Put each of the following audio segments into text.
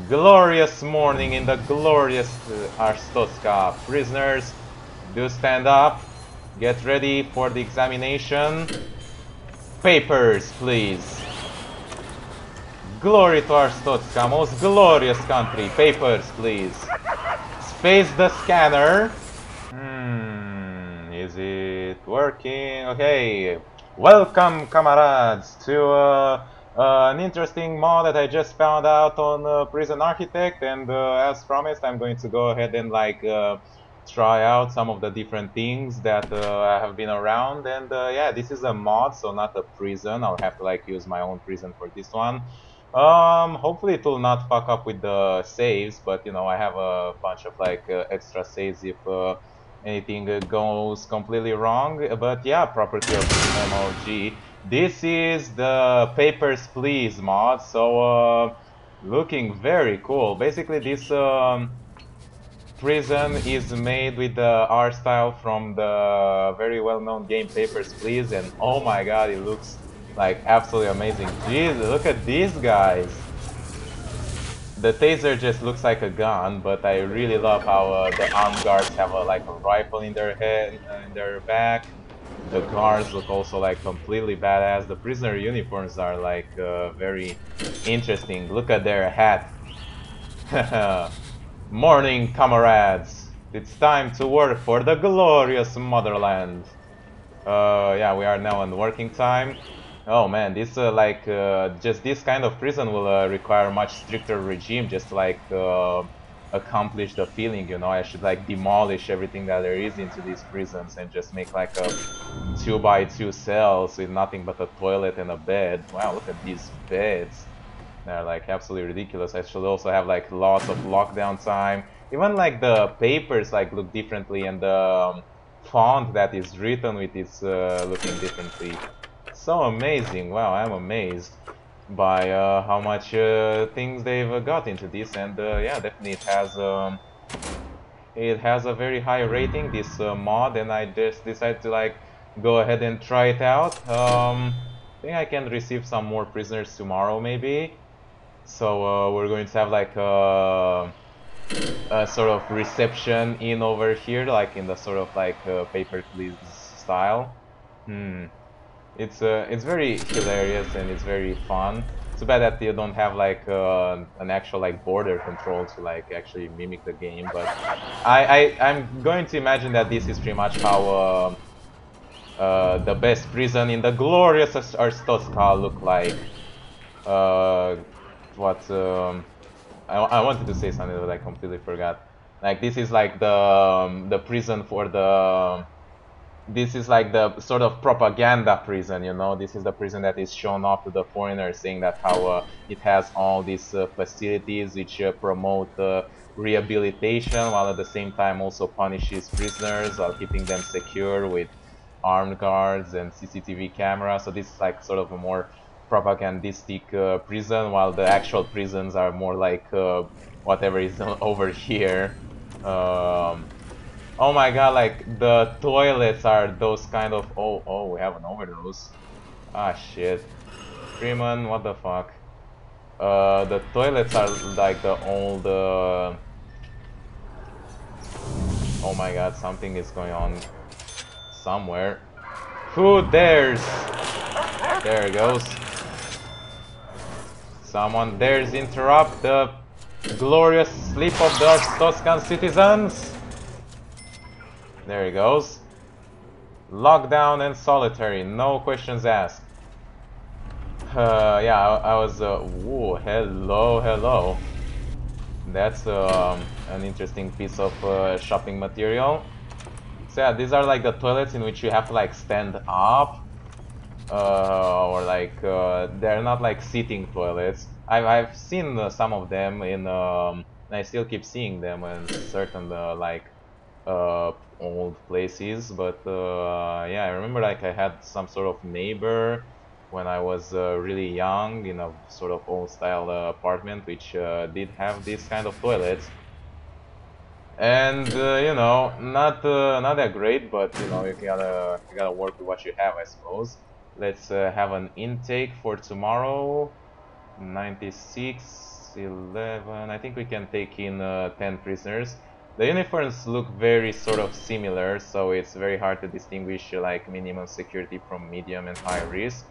Glorious morning in the glorious Arstotzka. Prisoners, do stand up. Get ready for the examination. Papers, please. Glory to Arstotzka, most glorious country. Papers, please. Space the scanner. Is it working? Okay. Welcome, comrades, to an interesting mod that I just found out on Prison Architect, and as promised, I'm going to go ahead and try out some of the different things that have been around. And yeah, this is a mod, so not a prison. I'll have to use my own prison for this one. Hopefully it will not fuck up with the saves, but I have a bunch of extra saves if anything goes completely wrong. But yeah, property of MOG. This is the Papers, Please mod, so looking very cool. Basically, this prison is made with the art style from the very well-known game Papers, Please, and oh my god, it looks like absolutely amazing. Jeez, look at these guys. The taser just looks like a gun, but I really love how the armed guards have a rifle in their head, in their back. The guards look also completely badass. The prisoner uniforms are very interesting. Look at their hat. Morning, comrades. It's time to work for the glorious motherland. Yeah, we are now on working time. Oh man, this just this kind of prison will require much stricter regime just to accomplish the feeling, I should demolish everything that there is into these prisons and just make a 2x2 cells with nothing but a toilet and a bed. Wow, look at these beds. They're absolutely ridiculous. I should also have lots of lockdown time. Even the papers look differently, and the font that is written with is looking differently. So amazing! Wow, I'm amazed by how much things they've got into this, and yeah, definitely it has a very high rating, this mod, and I just decided to go ahead and try it out. I think I can receive some more prisoners tomorrow maybe. So we're going to have a sort of reception in over here, in the sort of paper please style. Hmm. It's very hilarious and it's very fun. Too bad that you don't have an actual border control to actually mimic the game. But I'm going to imagine that this is pretty much how the best prison in the glorious Arstotzka look like. Uh, what I wanted to say something that I completely forgot. This is the prison for the this is the sort of propaganda prison, This is the prison that is shown off to the foreigners, saying that how it has all these facilities which promote rehabilitation, while at the same time also punishes prisoners while keeping them secure with armed guards and CCTV cameras. So this is sort of a more propagandistic prison, while the actual prisons are more whatever is over here. Um, Oh my god, the toilets are those kind of oh we have an overdose. Ah shit. Freeman, what the fuck? The toilets are the old oh my god, something is going on somewhere. Who dares? There it goes. Someone dares interrupt the glorious sleep of the Arstotzkan citizens? There he goes. Lockdown and solitary, no questions asked. Yeah, I was. Whoa, hello, hello. That's an interesting piece of shopping material. So yeah, these are the toilets in which you have to stand up, or they're not sitting toilets. I've seen some of them in. I still keep seeing them in certain uh, old places, but yeah, I remember I had some sort of neighbor when I was really young in a sort of old style apartment which did have this kind of toilets, and not that great, but you gotta work with what you have, I suppose. Let's have an intake for tomorrow. 96. 11. I think we can take in 10 prisoners. The uniforms look very sort of similar, so it's very hard to distinguish like minimum security from medium and high risk.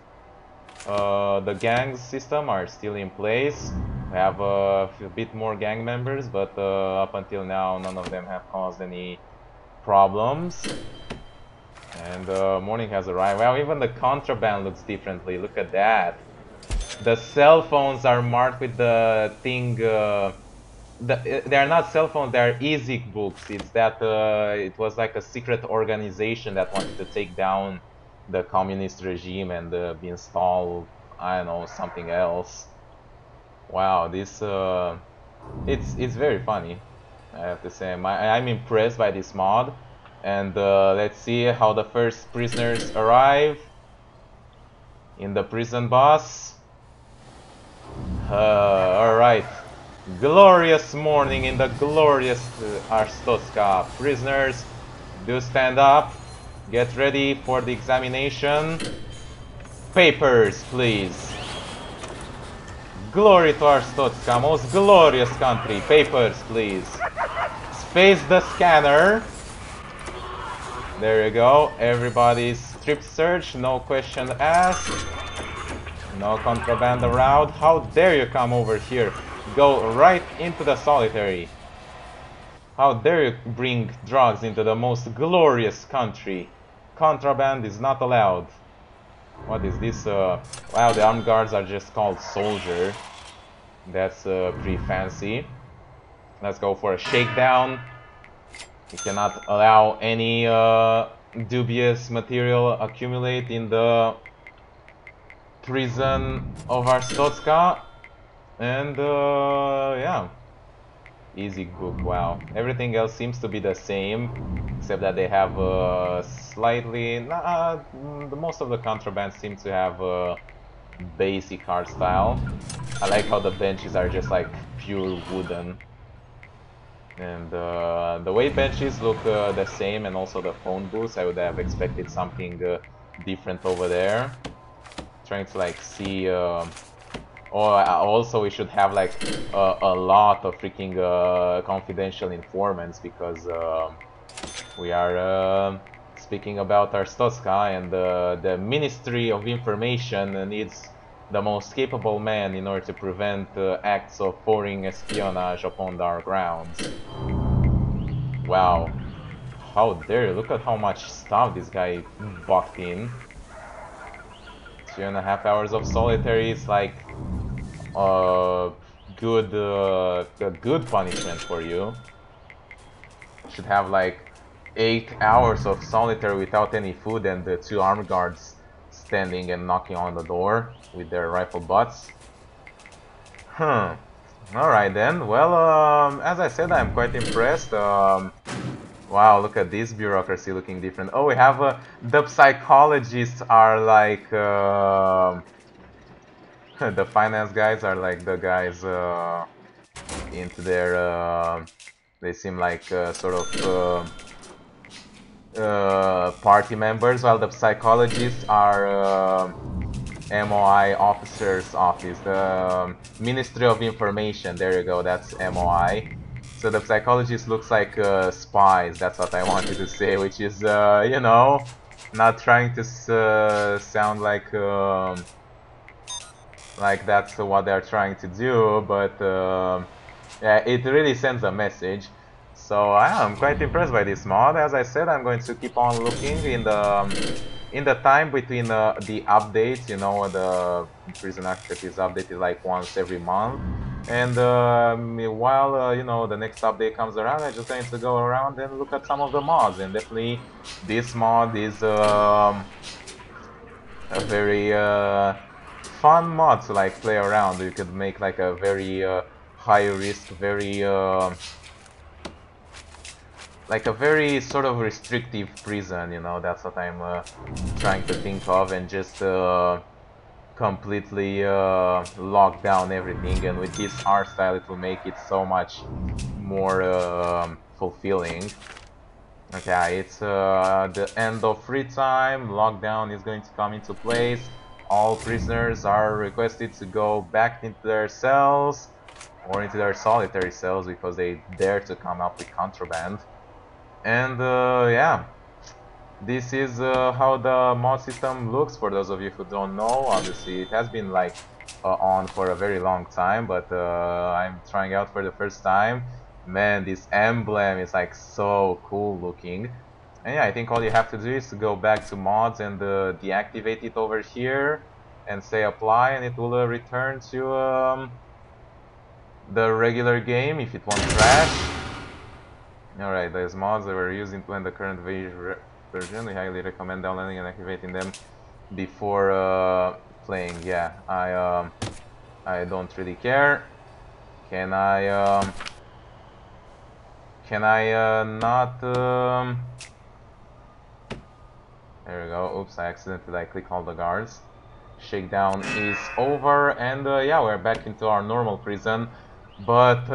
The gang system are still in place. We have a bit more gang members, but up until now none of them have caused any problems. And morning has arrived. Well, even the contraband looks differently. Look at that. The cell phones are marked with the thing. They are not cell phones. They are EZIC books. It's that it was like a secret organization that wanted to take down the communist regime and install, I don't know, something else. Wow, this it's very funny. I have to say, I'm impressed by this mod. And let's see how the first prisoners arrive in the prison bus. Alright. Glorious morning in the glorious Arstotzka. Prisoners, do stand up. Get ready for the examination. Papers, please. Glory to Arstotzka, most glorious country. Papers, please. Face the scanner. There you go. Everybody's strip search, no question asked. No contraband around. How dare you come over here? Go right into the solitary. How dare you bring drugs into the most glorious country? Contraband is not allowed. What is this? Wow, the armed guards are just called soldier. That's pretty fancy. Let's go for a shakedown. We cannot allow any dubious material accumulate in the prison of Arstotzka. And yeah, easy book. Wow, everything else seems to be the same, except that they have slightly. Most of the contraband seems to have basic art style. I like how the benches are just like pure wooden. And the way benches look the same, and also the phone booths. I would have expected something different over there. Trying to like see. Also we should have like a lot of freaking confidential informants, because we are speaking about Arstotzka, and the Ministry of Information needs the most capable man in order to prevent acts of foreign espionage upon our grounds. Wow, how dare you, look at how much stuff this guy bucked in. 2.5 hours of solitary is like a good punishment for you. Should have like 8 hours of solitary without any food, and the 2 armed guards standing and knocking on the door with their rifle butts. Alright then, well, as I said, I'm quite impressed. Wow, look at this bureaucracy looking different. Oh, we have the psychologists are like the finance guys are like the guys into their they seem like sort of party members, while the psychologists are MOI officer's office, the Ministry of Information. There you go, that's MOI. So the psychologist looks like spies, that's what I wanted to say, which is, you know, not trying to sound like that's what they're trying to do, but yeah, it really sends a message. So I'm quite impressed by this mod. As I said, I'm going to keep on looking in the time between the updates. You know, the prison architect is updated like once every month, and while you know, the next update comes around, I'm just going to go around and look at some of the mods. And definitely, this mod is a very fun mod to like play around. You could make like a very high risk, very like a very sort of restrictive prison, you know, that's what I'm trying to think of, and just completely lock down everything. And with this art style, it will make it so much more fulfilling. Okay, it's the end of free time. Lockdown is going to come into place. All prisoners are requested to go back into their cells. or into their solitary cells because they dare to come up with contraband. And yeah, this is how the mod system looks for those of you who don't know. Obviously, it has been like on for a very long time, but I'm trying out for the first time. Man, this emblem is like so cool looking. And yeah, I think all you have to do is to go back to mods and deactivate it over here and say apply, and it will return to the regular game if it won't crash. Alright, those mods that were used in the current version, we highly recommend downloading and activating them before playing. Yeah, I don't really care. Can I not there we go. Oops, I accidentally clicked all the guards. Shakedown is over, and yeah, we're back into our normal prison. But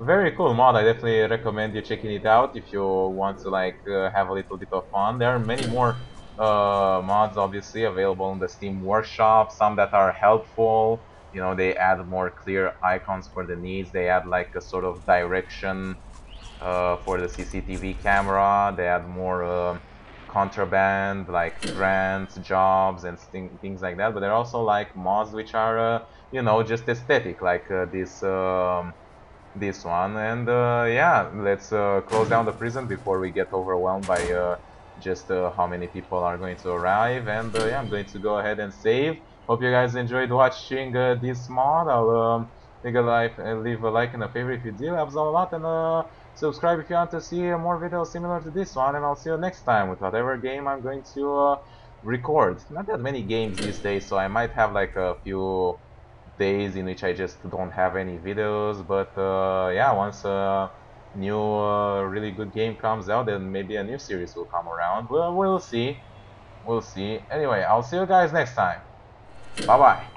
very cool mod. I definitely recommend you checking it out if you want to like have a little bit of fun. There are many more mods obviously available in the Steam Workshop. Some that are helpful. You know, they add more clear icons for the needs. They add like a sort of direction for the CCTV camera. They add more contraband, like grants, jobs, and things like that. But there are also like mods which are, you know, just aesthetic, like this one. And yeah, let's close down the prison before we get overwhelmed by just how many people are going to arrive. And yeah, I'm going to go ahead and save. Hope you guys enjoyed watching this mod. I'll leave a like and a favorite if you did. Helps a lot, and subscribe if you want to see more videos similar to this one. And I'll see you next time with whatever game I'm going to record. Not that many games these days, so I might have like a few days in which I just don't have any videos. But yeah, once a new really good game comes out, then maybe a new series will come around. Well, we'll see. We'll see. Anyway, I'll see you guys next time. Bye bye.